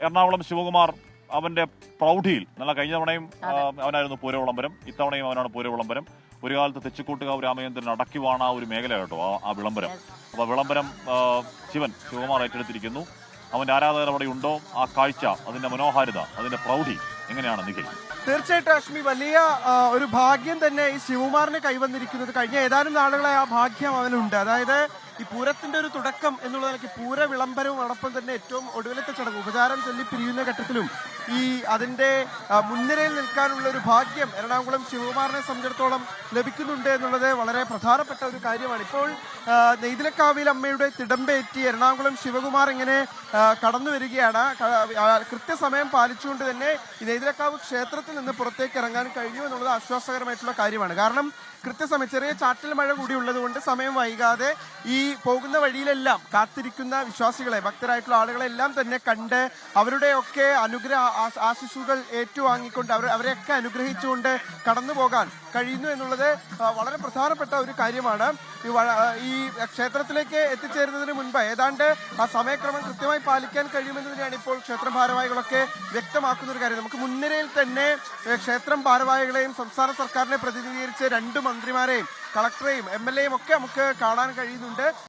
എറണാകുളം ശിവകുമാർ അവന്റെ പ്രൗഢിയിൽ നല്ല കഴിഞ്ഞ തവണയും അവനായിരുന്നു പൂരവിളംബരം, ഇത്തവണയും അവനാണ് പൂരവിളംബരം. ഒരു കാലത്ത് തെച്ചിക്കോട്ടുകാവ് രാമചന്ദ്രൻ അടക്കി വാണ ഒരു മേഖല കേട്ടോ ആ വിളംബരം. അപ്പൊ വിളംബരം ശിവകുമാർ ഏറ്റെടുത്തിരിക്കുന്നു. അവന്റെ ആരാധകർ അവിടെ ഉണ്ടോ? ആ കാഴ്ച, അതിന്റെ മനോഹാരിത, അതിന്റെ പ്രൗഢി എങ്ങനെയാണ് നിഖിൽ? തീർച്ചയായിട്ടും അശ്മി, വലിയ ഒരു ഭാഗ്യം തന്നെ ഈ ശിവകുമാറിന് കൈവന്നിരിക്കുന്നത്. കഴിഞ്ഞ ഏതാനും നാളുകളായി ആ ഭാഗ്യം അവനുണ്ട്. അതായത് ഈ പൂരത്തിന്റെ ഒരു തുടക്കം എന്നുള്ള നിലയ്ക്ക് പൂര വിളംബരവും അതോടൊപ്പം തന്നെ ഏറ്റവും ഒടുവിലത്തെ ചടങ്ങ് ഉപചാരം ചൊല്ലി പിരിയുന്ന ഘട്ടത്തിലും ഈ അതിന്റെ മുൻനിരയിൽ നിൽക്കാനുള്ള ഒരു ഭാഗ്യം എറണാകുളം ശിവകുമാറിനെ സംബന്ധിച്ചിടത്തോളം ലഭിക്കുന്നുണ്ട് എന്നുള്ളത് വളരെ പ്രധാനപ്പെട്ട ഒരു കാര്യമാണ്. ഇപ്പോൾ നെയ്തിലക്കാവിൽ അമ്മയുടെ തിടമ്പേറ്റി എറണാകുളം ശിവകുമാർ ഇങ്ങനെ കടന്നു വരികയാണ്. കൃത്യസമയം പാലിച്ചുകൊണ്ട് തന്നെ ഈ നെയ്തിലക്കാവ് ക്ഷേത്രത്തിൽ നിന്ന് പുറത്തേക്ക് ഇറങ്ങാൻ കഴിഞ്ഞു എന്നുള്ളത് ആശ്വാസകരമായിട്ടുള്ള കാര്യമാണ്. കാരണം കൃത്യസമയം ചെറിയ ചാറ്റൽ മഴ കൂടി ഉള്ളതുകൊണ്ട് സമയം വൈകാതെ ഈ പോകുന്ന വഴിയിലെല്ലാം കാത്തിരിക്കുന്ന വിശ്വാസികളെ, ഭക്തരായിട്ടുള്ള ആളുകളെല്ലാം തന്നെ കണ്ട് അവരുടെയൊക്കെ ആശിസ്സുകൾ ഏറ്റുവാങ്ങിക്കൊണ്ട് അവരെയൊക്കെ അനുഗ്രഹിച്ചുകൊണ്ട് കടന്നു പോകാൻ കഴിയുന്നു എന്നുള്ളത് വളരെ പ്രധാനപ്പെട്ട ഒരു കാര്യമാണ്. ഈ ക്ഷേത്രത്തിലേക്ക് എത്തിച്ചേരുന്നതിന് മുൻപ് ഏതാണ്ട് ആ സമയക്രമം കൃത്യമായി പാലിക്കാൻ കഴിയുമെന്നതിനാണ് ഇപ്പോൾ ക്ഷേത്രം ഭാരവാഹികളൊക്കെ വ്യക്തമാക്കുന്ന ഒരു കാര്യം. നമുക്ക് മുൻനിരയിൽ തന്നെ ക്ഷേത്രം ഭാരവാഹികളെയും സംസ്ഥാന സർക്കാരിനെ പ്രതിനിധീകരിച്ച് 2 മന്ത്രിമാരെയും കളക്ടറെയും MLA യും ഒക്കെ നമുക്ക് കാണാൻ കഴിയുന്നുണ്ട്.